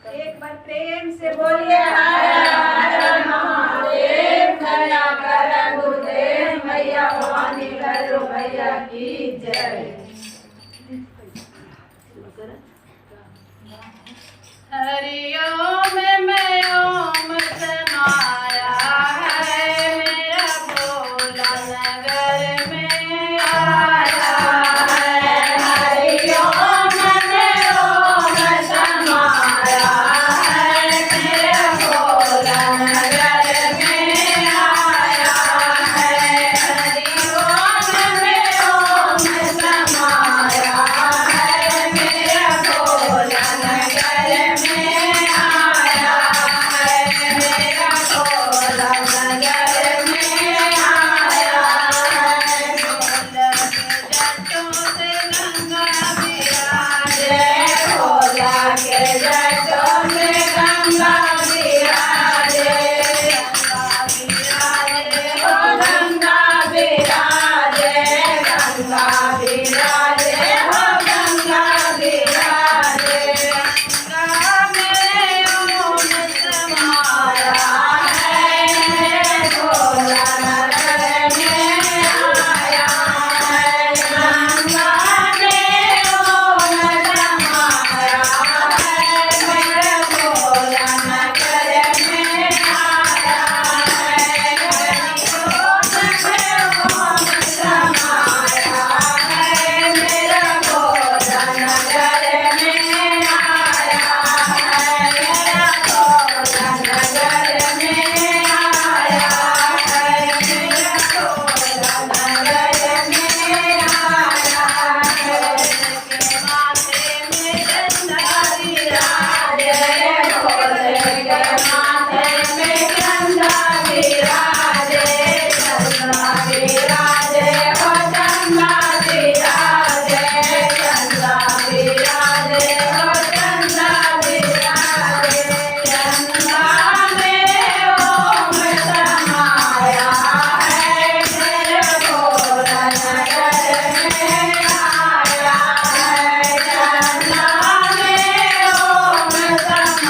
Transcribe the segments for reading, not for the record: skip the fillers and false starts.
एक बार प्रेम से बोलिए हर हर महादेव। दया कर गुरुदेव मैया भवानी लहरों मैया की जय। हरि ओम मैं ओम समाया है, मेरा भोला नगर में आया है। हरि ओम मैं ओम समाया है, मेरा भोला नगर में आया है। हरि ओम मैं ओम समाया है, मेरा भोला नगर में आया है। मेरा भोला नगर में आया है। भोला के जटों से गंगा विराजे, गंगा विराजे, गंगा विराजे, हो गंगा विराजे। गंगा में ओम समाया है, मेरे भोला नगर में आया है। गंगा में ओम समाया है, मेरे भोला नगर में आया है। हरि ओम में ओम समाया है, मेरा भोला नगर में आया है। मेरा भोला नगर में आया है। मेरा भोला नगर में आया है। के माथे में गंगा विराजे, भोले के माथे में गंगा विराजे, गंगा विराजे, हो गंगा विराजे, गंगा विराजे, हो गंगा विराजे। गंगा में ओम समाया है, मेरे भोला नगर में आया है। गंगा में ओम समाया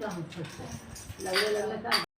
લગ્ન લગ્ન